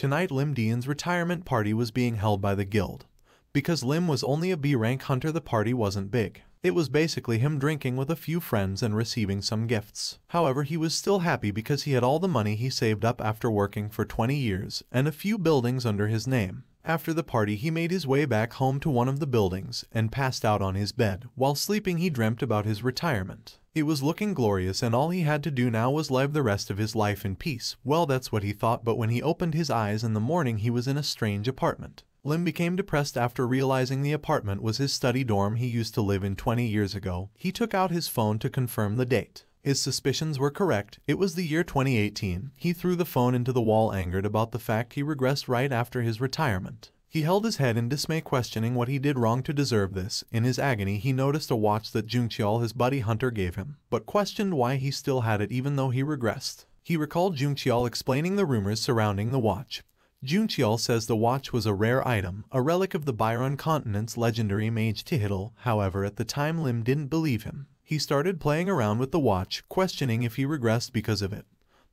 Tonight Lim Dian's retirement party was being held by the guild. Because Lim was only a B-rank hunter, the party wasn't big. It was basically him drinking with a few friends and receiving some gifts. However, he was still happy because he had all the money he saved up after working for 20 years and a few buildings under his name. After the party, he made his way back home to one of the buildings and passed out on his bed. While sleeping, he dreamt about his retirement. It was looking glorious and all he had to do now was live the rest of his life in peace. Well, that's what he thought, but when he opened his eyes in the morning, he was in a strange apartment. Lim became depressed after realizing the apartment was his study dorm he used to live in 20 years ago. He took out his phone to confirm the date. His suspicions were correct. It was the year 2018. He threw the phone into the wall, angered about the fact he regressed right after his retirement. He held his head in dismay, questioning what he did wrong to deserve this. In his agony, he noticed a watch that Jungcheol, his buddy hunter, gave him, but questioned why he still had it even though he regressed. He recalled Jungcheol explaining the rumors surrounding the watch. Jungcheol says the watch was a rare item, a relic of the Byron continent's legendary mage Tihital. However, at the time Lim didn't believe him. He started playing around with the watch, questioning if he regressed because of it.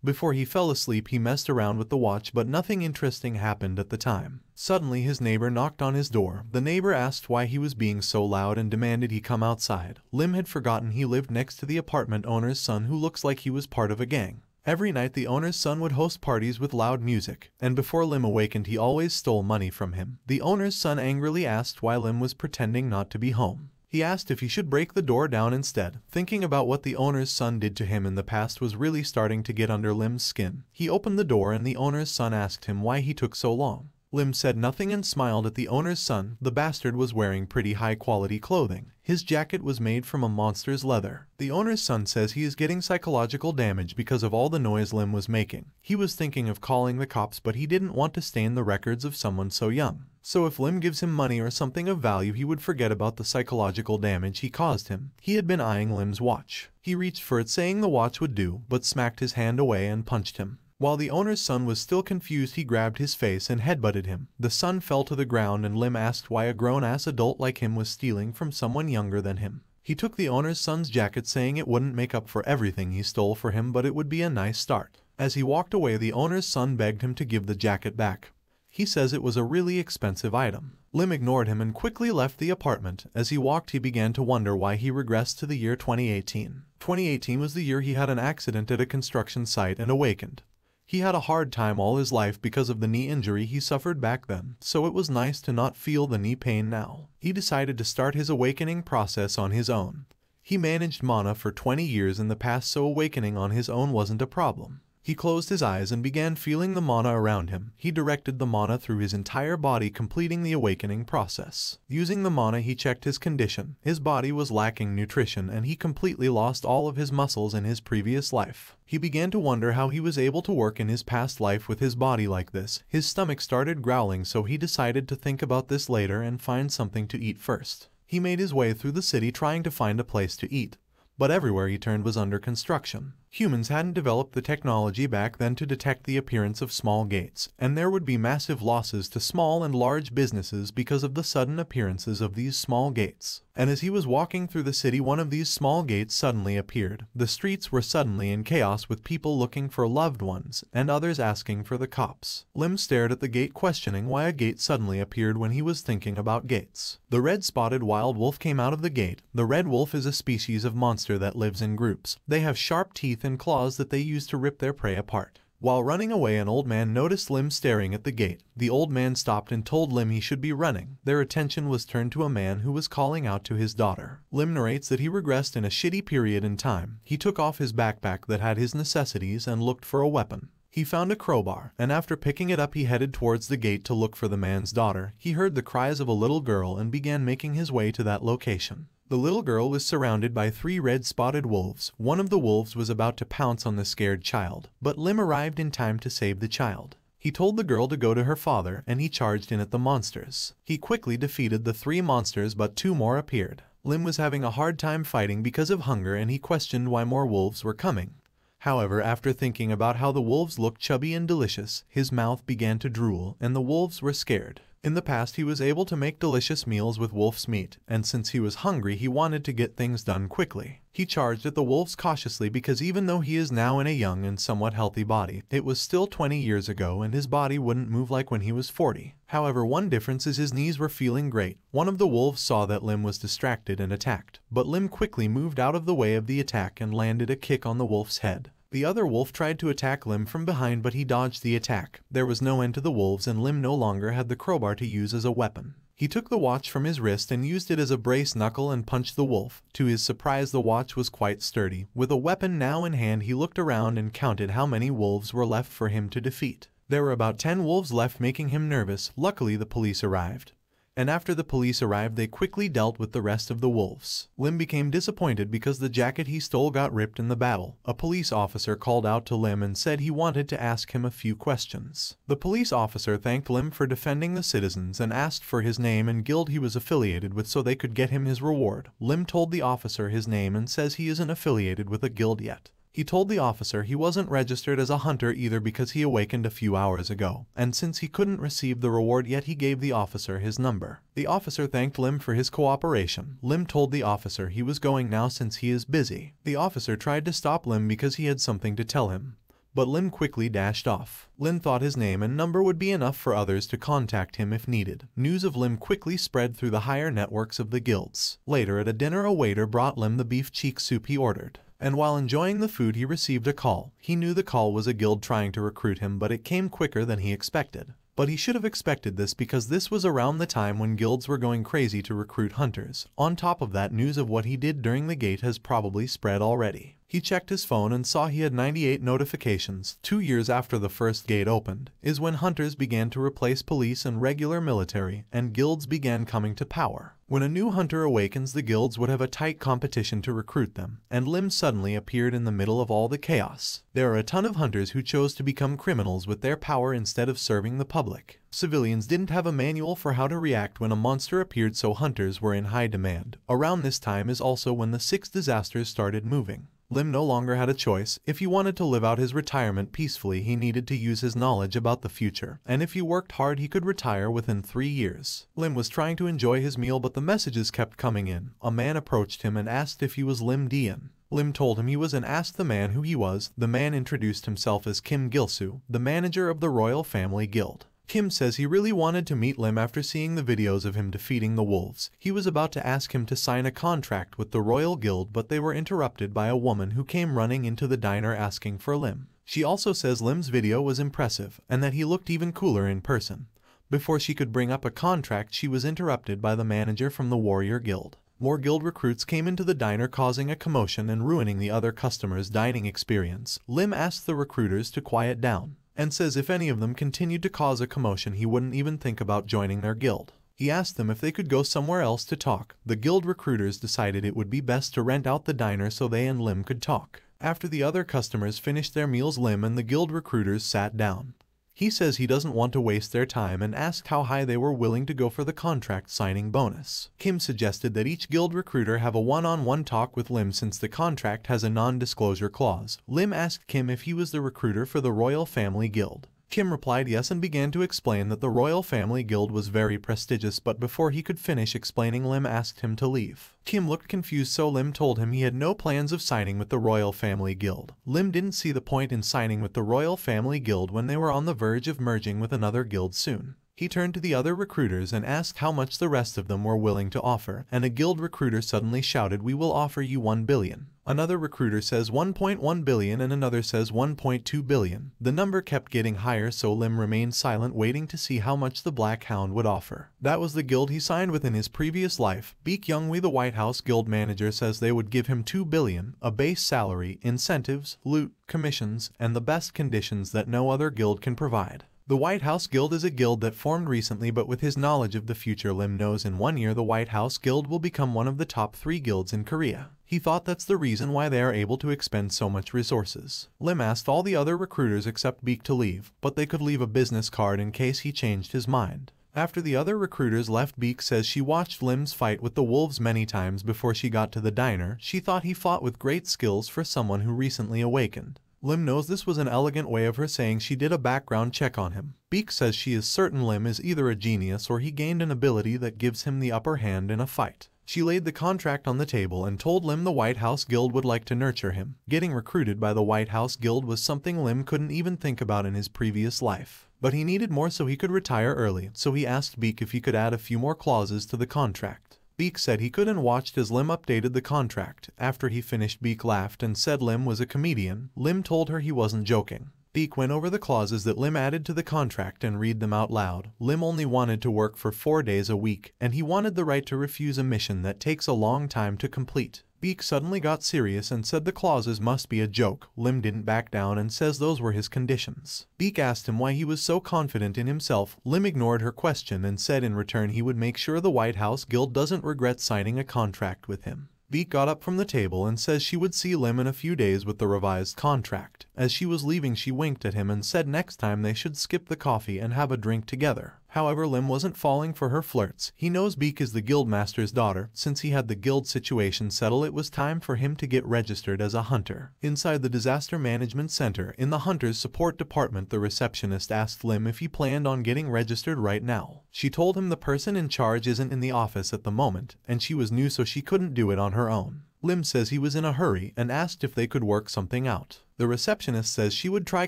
Before he fell asleep, he messed around with the watch, but nothing interesting happened at the time. Suddenly, his neighbor knocked on his door. The neighbor asked why he was being so loud and demanded he come outside. Lim had forgotten he lived next to the apartment owner's son, who looks like he was part of a gang. Every night the owner's son would host parties with loud music, and before Lim awakened he always stole money from him. The owner's son angrily asked why Lim was pretending not to be home. He asked if he should break the door down instead. Thinking about what the owner's son did to him in the past was really starting to get under Lim's skin. He opened the door and the owner's son asked him why he took so long. Lim said nothing and smiled at the owner's son. The bastard was wearing pretty high-quality clothing. His jacket was made from a monster's leather. The owner's son says he is getting psychological damage because of all the noise Lim was making. He was thinking of calling the cops, but he didn't want to stain the records of someone so young. So if Lim gives him money or something of value, he would forget about the psychological damage he caused him. He had been eyeing Lim's watch. He reached for it, saying the watch would do, but smacked his hand away and punched him. While the owner's son was still confused, he grabbed his face and headbutted him. The son fell to the ground and Lim asked why a grown-ass adult like him was stealing from someone younger than him. He took the owner's son's jacket, saying it wouldn't make up for everything he stole for him, but it would be a nice start. As he walked away, the owner's son begged him to give the jacket back. He says it was a really expensive item. Lim ignored him and quickly left the apartment. As he walked, he began to wonder why he regressed to the year 2018. 2018 was the year he had an accident at a construction site and awakened. He had a hard time all his life because of the knee injury he suffered back then, so it was nice to not feel the knee pain now. He decided to start his awakening process on his own. He managed mana for 20 years in the past, so awakening on his own wasn't a problem. He closed his eyes and began feeling the mana around him. He directed the mana through his entire body, completing the awakening process. Using the mana, he checked his condition. His body was lacking nutrition and he completely lost all of his muscles in his previous life. He began to wonder how he was able to work in his past life with his body like this. His stomach started growling, so he decided to think about this later and find something to eat first. He made his way through the city trying to find a place to eat, but everywhere he turned was under construction. Humans hadn't developed the technology back then to detect the appearance of small gates, and there would be massive losses to small and large businesses because of the sudden appearances of these small gates. And as he was walking through the city, one of these small gates suddenly appeared. The streets were suddenly in chaos, with people looking for loved ones and others asking for the cops. Lim stared at the gate, questioning why a gate suddenly appeared when he was thinking about gates. The red-spotted wild wolf came out of the gate. The red wolf is a species of monster that lives in groups. They have sharp teeth and claws that they use to rip their prey apart. While running away, an old man noticed Lim staring at the gate. The old man stopped and told Lim he should be running. Their attention was turned to a man who was calling out to his daughter. Lim narrates that he regressed in a shitty period in time. He took off his backpack that had his necessities and looked for a weapon. He found a crowbar, and after picking it up he headed towards the gate to look for the man's daughter. He heard the cries of a little girl and began making his way to that location. The little girl was surrounded by 3 red-spotted wolves. One of the wolves was about to pounce on the scared child, but Lim arrived in time to save the child. He told the girl to go to her father, and he charged in at the monsters. He quickly defeated the 3 monsters, but 2 more appeared. Lim was having a hard time fighting because of hunger, and he questioned why more wolves were coming. However, after thinking about how the wolves looked chubby and delicious, his mouth began to drool, and the wolves were scared. In the past he was able to make delicious meals with wolf's meat, and since he was hungry he wanted to get things done quickly. He charged at the wolves cautiously because even though he is now in a young and somewhat healthy body, it was still 20 years ago and his body wouldn't move like when he was 40. However, one difference is his knees were feeling great. One of the wolves saw that Lim was distracted and attacked, but Lim quickly moved out of the way of the attack and landed a kick on the wolf's head. The other wolf tried to attack Lim from behind but he dodged the attack. There was no end to the wolves and Lim no longer had the crowbar to use as a weapon. He took the watch from his wrist and used it as a brace knuckle and punched the wolf. To his surprise, the watch was quite sturdy. With a weapon now in hand, he looked around and counted how many wolves were left for him to defeat. There were about 10 wolves left, making him nervous. Luckily, the police arrived. And after the police arrived, they quickly dealt with the rest of the wolves. Lim became disappointed because the jacket he stole got ripped in the battle. A police officer called out to Lim and said he wanted to ask him a few questions. The police officer thanked Lim for defending the citizens and asked for his name and guild he was affiliated with so they could get him his reward. Lim told the officer his name and says he isn't affiliated with a guild yet. He told the officer he wasn't registered as a hunter either because he awakened a few hours ago, and since he couldn't receive the reward yet he gave the officer his number. The officer thanked Lim for his cooperation. Lim told the officer he was going now since he is busy. The officer tried to stop Lim because he had something to tell him, but Lim quickly dashed off. Lim thought his name and number would be enough for others to contact him if needed. News of Lim quickly spread through the higher networks of the guilds. Later at a dinner, a waiter brought Lim the beef cheek soup he ordered. And while enjoying the food he received a call. He knew the call was a guild trying to recruit him, but it came quicker than he expected. But he should have expected this because this was around the time when guilds were going crazy to recruit hunters. On top of that, news of what he did during the gate has probably spread already. He checked his phone and saw he had 98 notifications. 2 years after the first gate opened is when hunters began to replace police and regular military, and guilds began coming to power. When a new hunter awakens, the guilds would have a tight competition to recruit them, and Lim suddenly appeared in the middle of all the chaos. There are a ton of hunters who chose to become criminals with their power instead of serving the public. Civilians didn't have a manual for how to react when a monster appeared, so hunters were in high demand. Around this time is also when the 6 disasters started moving. Lim no longer had a choice. If he wanted to live out his retirement peacefully, he needed to use his knowledge about the future, and if he worked hard he could retire within 3 years. Lim was trying to enjoy his meal, but the messages kept coming in. A man approached him and asked if he was Lim Dian. Lim told him he was and asked the man who he was. The man introduced himself as Kim Gilsu, the manager of the Royal Family Guild. Kim says he really wanted to meet Lim after seeing the videos of him defeating the wolves. He was about to ask him to sign a contract with the Royal Guild, but they were interrupted by a woman who came running into the diner asking for Lim. She also says Lim's video was impressive and that he looked even cooler in person. Before she could bring up a contract, she was interrupted by the manager from the Warrior Guild. More guild recruits came into the diner, causing a commotion and ruining the other customers' dining experience. Lim asked the recruiters to quiet down, and says if any of them continued to cause a commotion he wouldn't even think about joining their guild. He asked them if they could go somewhere else to talk. The guild recruiters decided it would be best to rent out the diner so they and Lim could talk. After the other customers finished their meals, Lim and the guild recruiters sat down. He says he doesn't want to waste their time and asked how high they were willing to go for the contract signing bonus. Kim suggested that each guild recruiter have a one-on-one talk with Lim since the contract has a non-disclosure clause. Lim asked Kim if he was the recruiter for the Royal Family Guild. Kim replied yes and began to explain that the Royal Family Guild was very prestigious, but before he could finish explaining, Lim asked him to leave. Kim looked confused, so Lim told him he had no plans of signing with the Royal Family Guild. Lim didn't see the point in signing with the Royal Family Guild when they were on the verge of merging with another guild soon. He turned to the other recruiters and asked how much the rest of them were willing to offer, and a guild recruiter suddenly shouted, "We will offer you 1 billion. Another recruiter says 1.1 billion and another says 1.2 billion. The number kept getting higher, so Lim remained silent, waiting to see how much the Black Hound would offer. That was the guild he signed with in his previous life. Baek Youngwee, the White House guild manager, says they would give him 2 billion, a base salary, incentives, loot, commissions, and the best conditions that no other guild can provide. The White House Guild is a guild that formed recently, but with his knowledge of the future, Lim knows in 1 year the White House Guild will become one of the top 3 guilds in Korea. He thought that's the reason why they are able to expend so much resources. Lim asked all the other recruiters except Baek to leave, but they could leave a business card in case he changed his mind. After the other recruiters left, Baek says she watched Lim's fight with the wolves many times before she got to the diner. She thought he fought with great skills for someone who recently awakened. Lim knows this was an elegant way of her saying she did a background check on him. Beak says she is certain Lim is either a genius or he gained an ability that gives him the upper hand in a fight. She laid the contract on the table and told Lim the White House Guild would like to nurture him. Getting recruited by the White House Guild was something Lim couldn't even think about in his previous life. But he needed more so he could retire early, so he asked Beak if he could add a few more clauses to the contract. Beak said he could and watched as Lim updated the contract. After he finished, Beak laughed and said Lim was a comedian. Lim told her he wasn't joking. Beak went over the clauses that Lim added to the contract and read them out loud. Lim only wanted to work for 4 days a week, and he wanted the right to refuse a mission that takes a long time to complete. Beak suddenly got serious and said the clauses must be a joke. Lim didn't back down and says those were his conditions. Beak asked him why he was so confident in himself. Lim ignored her question and said in return he would make sure the White House Guild doesn't regret signing a contract with him. Beak got up from the table and says she would see Lim in a few days with the revised contract. As she was leaving, she winked at him and said next time they should skip the coffee and have a drink together. However, Lim wasn't falling for her flirts. He knows Beak is the guildmaster's daughter. Since he had the guild situation settled, it was time for him to get registered as a hunter. Inside the Disaster Management Center, in the Hunters Support Department, the receptionist asked Lim if he planned on getting registered right now. She told him the person in charge isn't in the office at the moment, and she was new so she couldn't do it on her own. Lim says he was in a hurry and asked if they could work something out. The receptionist says she would try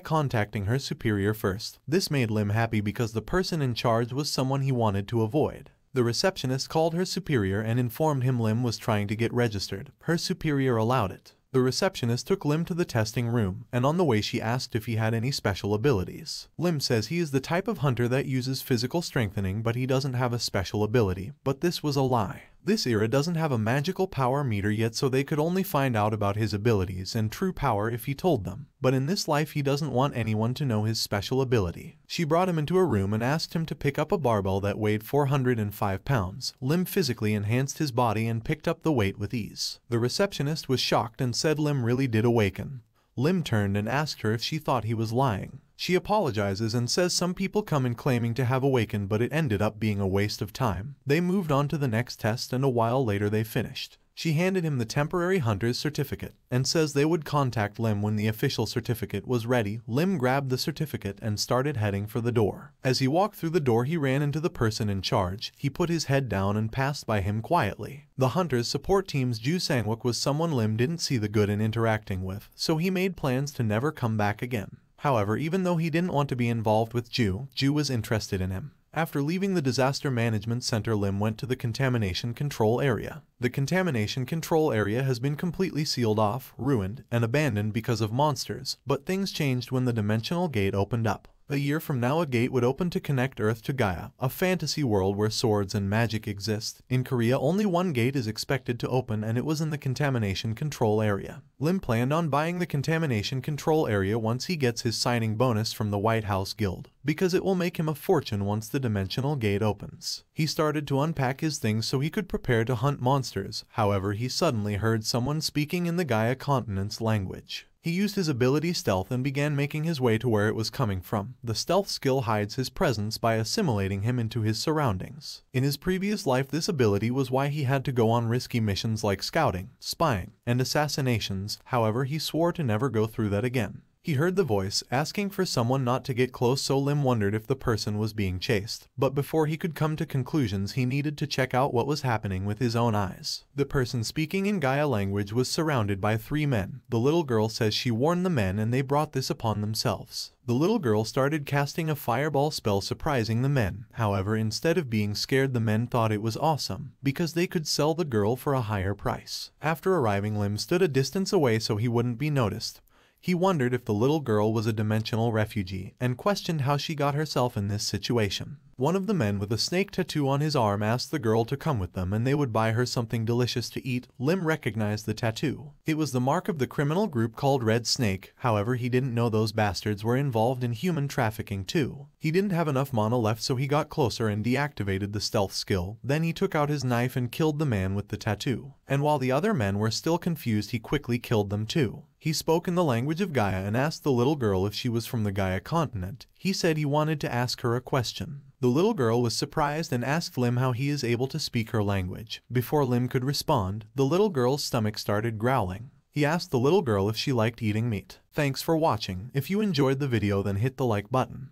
contacting her superior first. This made Lim happy because the person in charge was someone he wanted to avoid. The receptionist called her superior and informed him Lim was trying to get registered. Her superior allowed it. The receptionist took Lim to the testing room, and on the way she asked if he had any special abilities. Lim says he is the type of hunter that uses physical strengthening, but he doesn't have a special ability. But this was a lie. This era doesn't have a magical power meter yet, so they could only find out about his abilities and true power if he told them. But in this life he doesn't want anyone to know his special ability. She brought him into a room and asked him to pick up a barbell that weighed 405 pounds. Lim physically enhanced his body and picked up the weight with ease. The receptionist was shocked and said Lim really did awaken. Lim turned and asked her if she thought he was lying. She apologizes and says some people come in claiming to have awakened, but it ended up being a waste of time. They moved on to the next test and a while later they finished. She handed him the temporary hunter's certificate and says they would contact Lim when the official certificate was ready. Lim grabbed the certificate and started heading for the door. As he walked through the door, he ran into the person in charge. He put his head down and passed by him quietly. The hunter's support team's Ju Sangwook was someone Lim didn't see the good in interacting with, so he made plans to never come back again. However, even though he didn't want to be involved with Ju was interested in him. After leaving the Disaster Management Center, Lim went to the Contamination Control Area. The Contamination Control Area has been completely sealed off, ruined, and abandoned because of monsters, but things changed when the Dimensional Gate opened up. A year from now, a gate would open to connect Earth to Gaia, a fantasy world where swords and magic exist. In Korea, only one gate is expected to open, and it was in the Contamination Control Area. Lim planned on buying the Contamination Control Area once he gets his signing bonus from the White House Guild, because it will make him a fortune once the Dimensional Gate opens. He started to unpack his things so he could prepare to hunt monsters. However, he suddenly heard someone speaking in the Gaia continent's language. He used his ability Stealth and began making his way to where it was coming from. The Stealth skill hides his presence by assimilating him into his surroundings. In his previous life, this ability was why he had to go on risky missions like scouting, spying, and assassinations. However, he swore to never go through that again. He heard the voice asking for someone not to get close, so Lim wondered if the person was being chased. But before he could come to conclusions, he needed to check out what was happening with his own eyes. The person speaking in Gaia language was surrounded by 3 men. The little girl says she warned the men and they brought this upon themselves. The little girl started casting a fireball spell, surprising the men. However, instead of being scared, the men thought it was awesome because they could sell the girl for a higher price. After arriving, Lim stood a distance away so he wouldn't be noticed. He wondered if the little girl was a dimensional refugee and questioned how she got herself in this situation. One of the men with a snake tattoo on his arm asked the girl to come with them and they would buy her something delicious to eat. Lim recognized the tattoo. It was the mark of the criminal group called Red Snake. However, he didn't know those bastards were involved in human trafficking too. He didn't have enough mana left, so he got closer and deactivated the stealth skill. Then he took out his knife and killed the man with the tattoo. And while the other men were still confused, he quickly killed them too. He spoke in the language of Gaia and asked the little girl if she was from the Gaia continent. He said he wanted to ask her a question. The little girl was surprised and asked Lim how he is able to speak her language. Before Lim could respond, the little girl's stomach started growling. He asked the little girl if she liked eating meat. Thanks for watching. If you enjoyed the video then hit the like button.